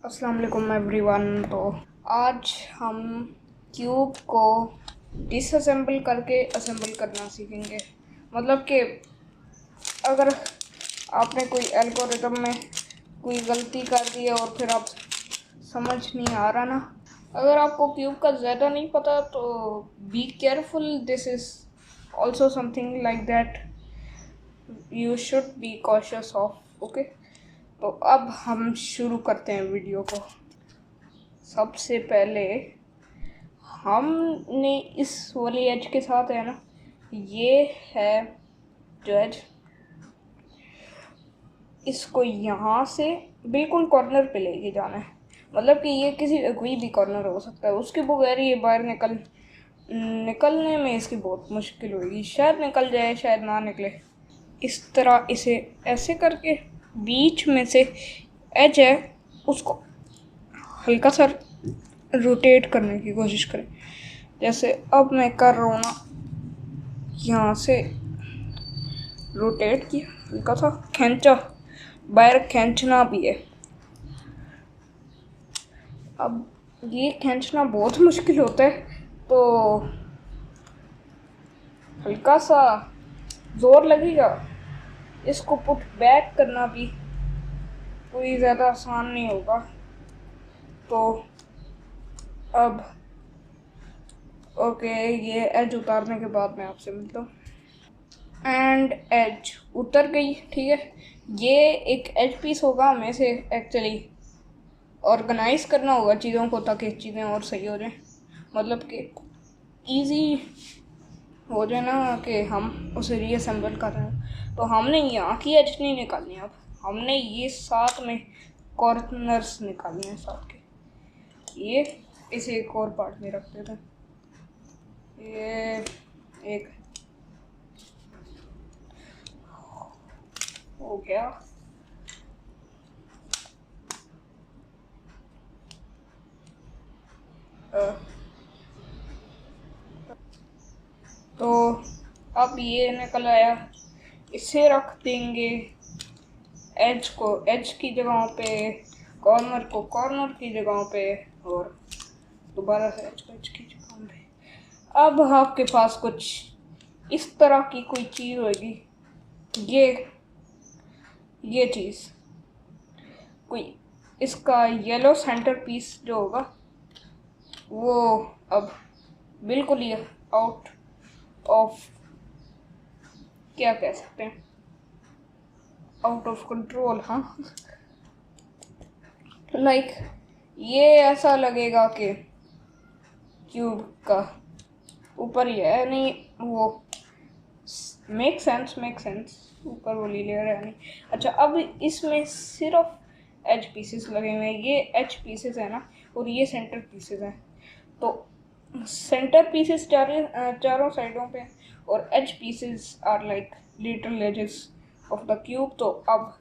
अस्सलाम वालेकुम एवरीवन। तो आज हम क्यूब को डिसअसेंबल करके असेंबल करना सीखेंगे। मतलब कि अगर आपने कोई एल्गोरिथम में कोई गलती कर दी है और फिर आप समझ नहीं आ रहा ना, अगर आपको क्यूब का ज़्यादा नहीं पता तो be careful, this is also something like that you should be cautious of. Okay, तो अब हम शुरू करते हैं वीडियो को। सबसे पहले हमने इस वाली एज के साथ है ना, ये है जो एज, इसको यहाँ से बिल्कुल कॉर्नर पे लेके जाना है। मतलब कि ये किसी कोई भी कॉर्नर हो सकता है, उसके बगैर ये बाहर निकलने में इसकी बहुत मुश्किल होगी। शायद निकल जाए, शायद ना निकले। इस तरह इसे ऐसे करके बीच में से एज है उसको हल्का सा रोटेट करने की कोशिश करें। जैसे अब मैं कर रहा हूँ ना, यहाँ से रोटेट किया, हल्का सा खींचा, बाहर खींचना भी है। अब ये खींचना बहुत मुश्किल होता है, तो हल्का सा जोर लगेगा। इसको पुट बैक करना भी कोई ज़्यादा आसान नहीं होगा। तो अब ओके, ये एज उतारने के बाद मैं आपसे मिलता हूँ। एंड एज उतर गई, ठीक है। ये एक एज पीस होगा, हमें से एक्चुअली ऑर्गेनाइज करना होगा चीज़ों को ताकि चीज़ें और सही हो जाएं। मतलब कि इजी हो जाए ना कि हम उसे रीअसेंबल कर रहे हैं। तो हमने यहाँ की एज नहीं निकालनी, अब हमने ये साथ में कॉर्नर्स निकालने हैं साथ के। ये इसे एक और पार्ट में रख देते हैं। ये एक हो गया। तो अब ये निकल आया, इसे रख देंगे एज को एज की जगहों पे, कॉर्नर को कॉर्नर की जगहों पे, और दोबारा से एज को एज की जगहों पे। अब आपके पास कुछ इस तरह की कोई चीज़ होगी। ये चीज़ कोई, इसका येलो सेंटर पीस जो होगा वो अब बिल्कुल ही आउट ऑफ, क्या कह सकते हैं, आउट ऑफ कंट्रोल। हाँ, लाइक ये ऐसा लगेगा कि क्यूब का ऊपर ही है, नहीं वो मेक सेंस, ऊपर वो लेयर है नहीं। अच्छा, अब इसमें सिर्फ एज पीसेस लगे हुए हैं। ये एज पीसेस है ना, और ये सेंटर पीसेस हैं। तो सेंटर पीसेस चारों साइडों पे, और edge pieces are like little edges of the cube. तो अब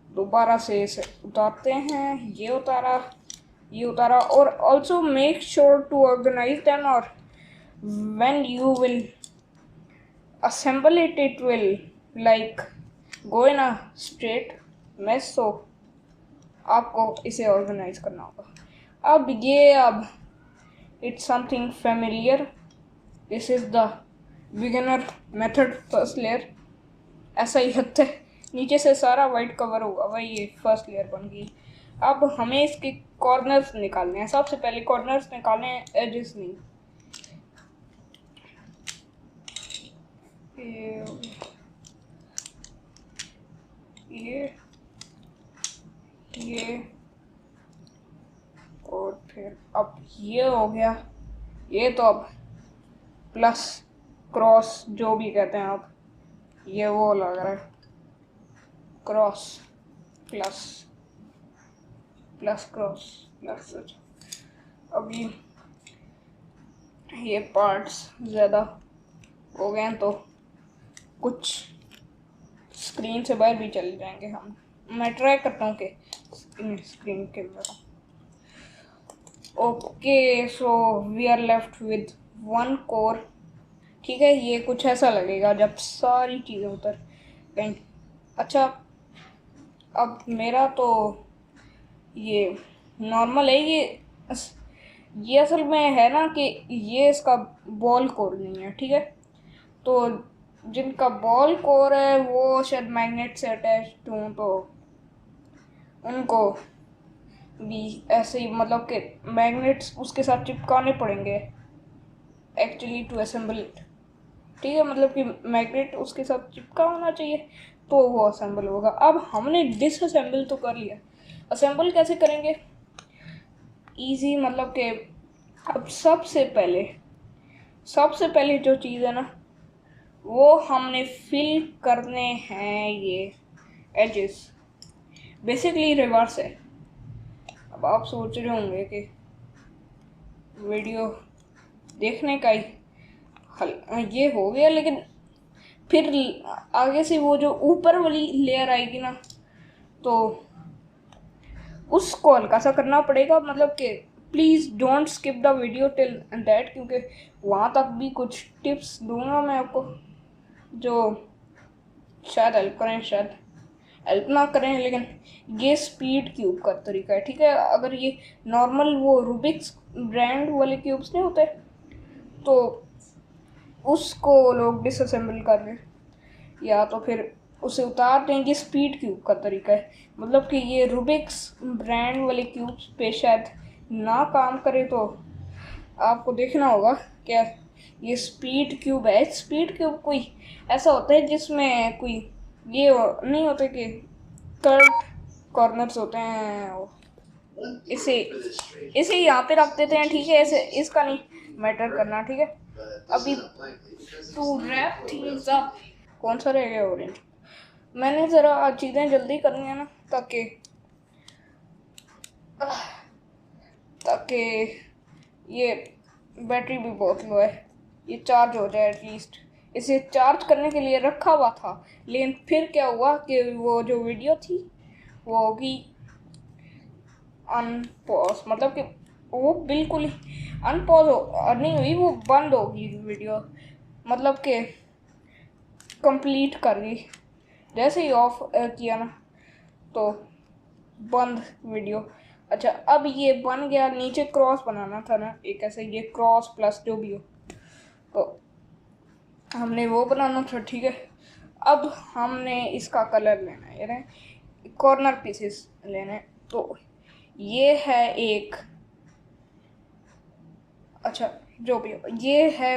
दोबारा से इसे उतारते हैं। ये उतारा, और also make sure to organise them, और when you will assemble it, it will like go in a straight mess, so आपको इसे ऑर्गेनाइज करना होगा। अब it's something familiar, this is the beginner method, first layer. ऐसा ही लगता है, नीचे से सारा वाइट कवर होगा, वही ये फर्स्ट लेयर बन गई। अब हमें इसके कॉर्नर्स निकालने हैं। सबसे पहले कॉर्नर्स निकालने हैं, एजेस नहीं। ये और फिर अब ये हो गया। ये तो अब प्लस क्रॉस जो भी कहते हैं आप, ये वो लग रहा है, cross plus plus cross plus. अब ये पार्ट्स ज़्यादा हो गए हैं तो कुछ स्क्रीन से बाहर भी चले जाएंगे हम। मैं ट्राई करता हूँ कि स्क्रीन के अंदर। Okay, so we are left with one core, ठीक है। ये कुछ ऐसा लगेगा जब सारी चीज़ें उतर गई। अच्छा, अब मेरा तो ये नॉर्मल है। ये असल में है ना कि ये इसका बॉल कोर नहीं है, ठीक है। तो जिनका बॉल कोर है वो शायद मैग्नेट से अटैच्ड हों, तो उनको भी ऐसे ही मतलब कि मैग्नेट्स उसके साथ चिपकाने पड़ेंगे एक्चुअली टू असेंबल इट, ठीक है। मतलब कि मैग्नेट उसके साथ चिपका होना चाहिए तो वो असेंबल होगा। अब हमने डिसअसेंबल तो कर लिया, असेंबल कैसे करेंगे? इजी, मतलब कि अब सबसे पहले जो चीज़ है ना, वो हमने फिल करने हैं ये एजेस, बेसिकली रिवर्स है। अब आप सोच रहे होंगे कि वीडियो देखने का ही हल ये हो गया, लेकिन फिर आगे से वो जो ऊपर वाली लेयर आएगी ना, तो उसको हल्का सा करना पड़ेगा। मतलब कि please don't skip the video till that, क्योंकि वहाँ तक भी कुछ टिप्स दूंगा मैं आपको जो शायद हेल्प करें, शायद हेल्प ना करें। लेकिन ये स्पीड क्यूब का तरीका है, ठीक है। अगर ये नॉर्मल वो रूबिक्स ब्रांड वाले क्यूब्स नहीं होते, तो उसको लोग डिसअसेंबल कर रहे, या तो फिर उसे उतार देंगे। स्पीड क्यूब का तरीका है, मतलब कि ये रूबिक्स ब्रांड वाले क्यूब्स पे शायद ना काम करे, तो आपको देखना होगा क्या ये स्पीड क्यूब है। स्पीड क्यूब कोई ऐसा होता है जिसमें कोई ये नहीं होते कि कर्व कॉर्नर्स होते हैं, इसे इसे यहाँ पे रख देते हैं, ठीक है। ऐसे इसका नहीं मैटर करना, ठीक है। अभी टू रैप थिंग्स अप, कौन सा रह गया ऑरेंज? मैंने ज़रा चीज़ें जल्दी करनी है ना, ताकि ये बैटरी भी बहुत लो है, ये चार्ज हो जाए एटलीस्ट। इसे चार्ज करने के लिए रखा हुआ था, लेकिन फिर क्या हुआ कि वो जो वीडियो थी वो होगी अनपॉज, मतलब कि वो बिल्कुल ही अनपॉज नहीं हुई, वो बंद होगी वीडियो, मतलब कि कंप्लीट कर दी। जैसे ही ऑफ किया ना, तो बंद वीडियो। अच्छा, अब ये बन गया। नीचे क्रॉस बनाना था ना एक, ऐसे ये क्रॉस प्लस जो भी हो, तो हमने वो बनाना था, ठीक है। अब हमने इसका कलर लेना है, ये कॉर्नर पीसेस लेने हैं। तो ये है एक, अच्छा जो भी हो, ये है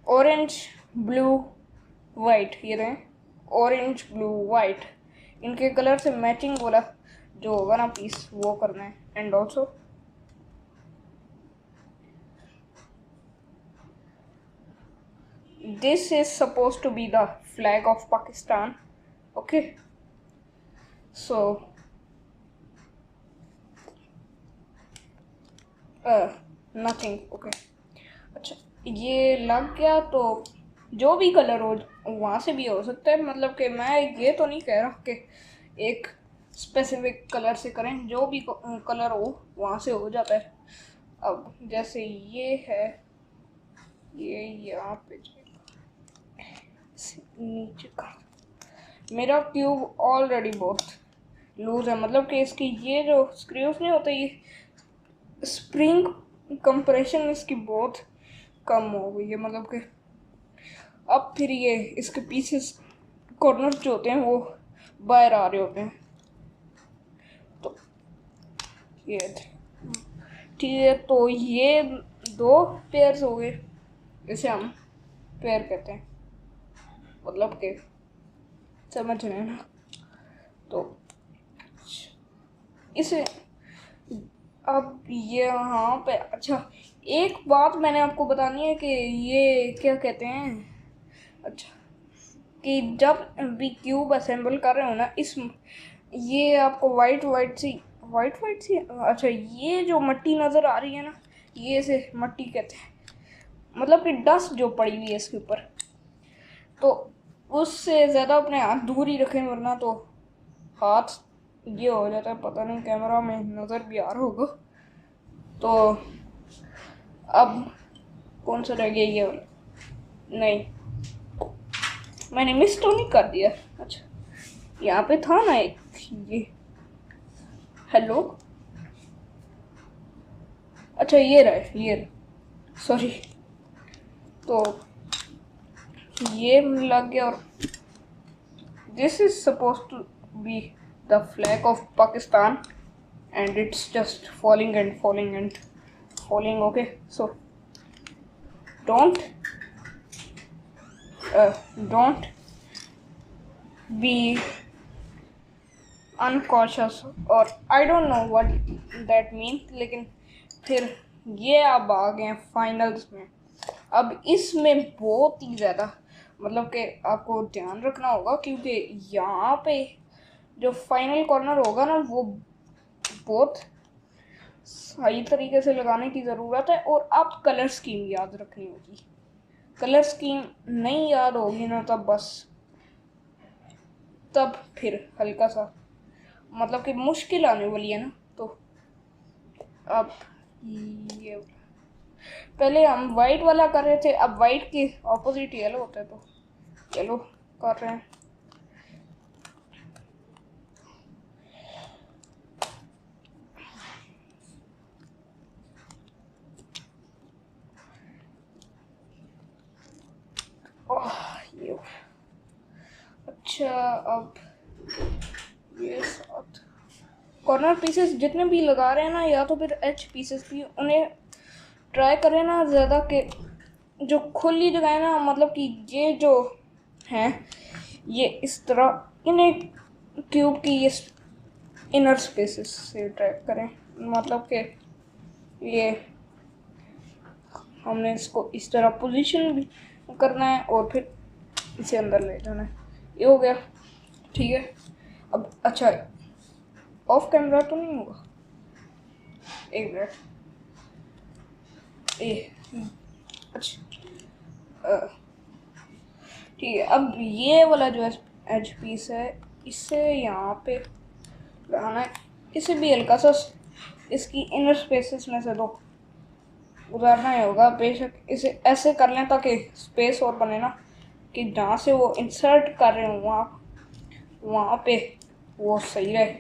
ऑरेंज ब्लू वाइट, ये रहे ऑरेंज ब्लू वाइट। इनके कलर से मैचिंग वाला जो होगा ना पीस, वो करना है। And also this is supposed to be the flag of Pakistan, okay? So nothing, okay। अच्छा, ये लग गया, तो जो भी कलर हो वहाँ से भी हो सकता है। मतलब कि मैं ये तो नहीं कह रहा कि एक स्पेसिफिक कलर से करें, जो भी कलर हो वहाँ से हो जाता है। अब जैसे ये है, ये यहाँ पे नीचे का मेरा ट्यूब ऑलरेडी बहुत लूज है, मतलब कि इसकी ये जो स्क्रूज नहीं होते, ये स्प्रिंग कंप्रेशन इसकी बहुत कम हो गई है। मतलब कि अब फिर ये इसके पीसेस कॉर्नर जो होते हैं वो बाहर आ रहे होते हैं, तो ये ठीक है। तो ये दो पेयर्स हो गए, इसे हम पेयर कहते हैं, मतलब कि समझ रहे हैं ना। तो इसे अब यहाँ पे, अच्छा एक बात मैंने आपको बतानी है कि ये क्या कहते हैं, अच्छा कि जब भी क्यूब असेंबल कर रहे हो ना, इस ये आपको वाइट सी, अच्छा ये जो मट्टी नज़र आ रही है ना, ये इसे मट्टी कहते हैं, मतलब कि डस्ट जो पड़ी हुई है इसके ऊपर, तो उससे ज़्यादा अपने हाथ दूर ही रखें, वरना तो हाथ ये हो जाता है। पता नहीं कैमरा में नज़र भी आ रहा होगा। तो अब कौन सा रह गया ये वाला? नहीं, मैंने मिस तो नहीं कर दिया। अच्छा यहाँ पे था ना एक, ये हेलो, अच्छा ये रहे, सॉरी। तो ये लग गया, और this is suppose to be the flag of Pakistan and it's just falling and falling and falling. Okay, so don't be unconscious, or I don't know what that means, लेकिन फिर ये अब आ गए हैं फाइनल्स में। अब इसमें बहुत ही ज़्यादा मतलब कि आपको ध्यान रखना होगा, क्योंकि यहाँ पे जो फाइनल कॉर्नर होगा ना वो बहुत सही तरीके से लगाने की ज़रूरत है। और आप कलर स्कीम याद रखनी होगी, कलर स्कीम नहीं याद होगी ना तब फिर हल्का सा मतलब कि मुश्किल आने वाली है ना। तो अब ये पहले हम वाइट वाला कर रहे थे, अब वाइट के ऑपोजिट येलो होता है, तो येलो कर रहे हैं। ये अच्छा, अब ये साथ कॉर्नर पीसेस जितने भी लगा रहे हैं ना, या तो फिर एच पीसेस भी, उन्हें ट्राई करें ना ज़्यादा कि जो खुली जगह है ना, मतलब कि ये जो हैं ये इस तरह इन्हें क्यूब की ये इनर स्पेसेस से ट्राई करें। मतलब कि ये हमने इसको इस तरह पोजीशन भी करना है और फिर इसे अंदर ले जाना है। ये हो गया, ठीक है। अब अच्छा, ऑफ कैमरा तो नहीं होगा, एक मिनट। ये अच्छा, ठीक है। अब ये वाला जो एच पीस है, इसे यहाँ पे लगाना है। इसे भी हल्का सा इसकी इनर स्पेसेस में से तो उतारना ही होगा। बेशक इसे ऐसे कर लें ताकि स्पेस और बने ना, कि जहाँ से वो इंसर्ट कर रहे हो वहाँ पे वो सही रहे।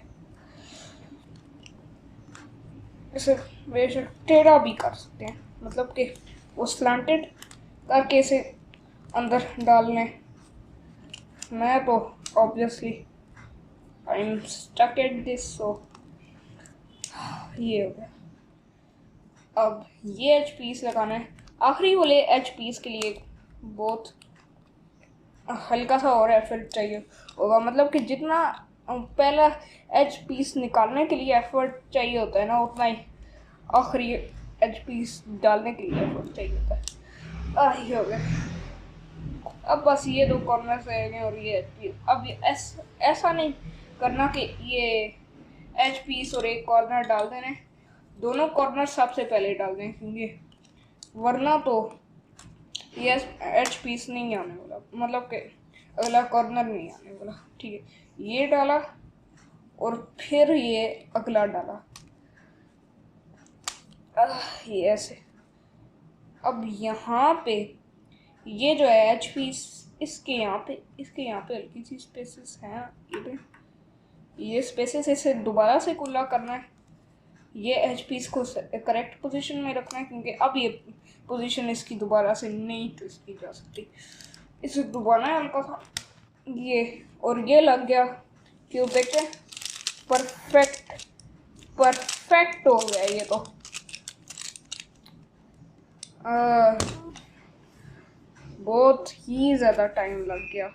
इसे बेशक टेढ़ा भी कर सकते हैं, मतलब कि वो स्लैंटेड करके इसे अंदर डाल लें। मैं तो obviously I am stuck at this, so ये हो गया। अब ये एच पीस लगाना है। आखिरी वाले एच पीस के लिए बहुत हल्का सा और एफर्ट चाहिए होगा, मतलब कि जितना पहला एच पीस निकालने के लिए एफर्ट चाहिए होता है ना, उतना ही आखिरी एच पीस डालने के लिए एफर्ट चाहिए होता है। ये हो गया। अब बस ये दो कॉर्नर रह गए और ये एच पीस। अब ये ऐसा नहीं करना कि ये एच पीस और एक कॉर्नर डाल देने, दोनों कॉर्नर सबसे पहले डाल दें, क्योंकि वरना तो ये एच पीस नहीं आने वाला, मतलब कि अगला कॉर्नर नहीं आने वाला। ठीक है, ये डाला और फिर ये अगला डाला, ये ऐसे। अब यहाँ पे ये जो है एच पीस, इसके यहाँ पे हल्की सी स्पेसेस हैं, ये स्पेसेस इसे दोबारा से खुला करना है। ये एच पीस को करेक्ट पोजीशन में रखना है, क्योंकि अब ये पोजीशन इसकी दोबारा से नहीं ट्विस्ट की जा सकती। इसे डुबाना है हल्का सा, ये, और ये लग गया। क्यों देखते, परफेक्ट हो गया ये तो। बहुत ही ज़्यादा टाइम लग गया।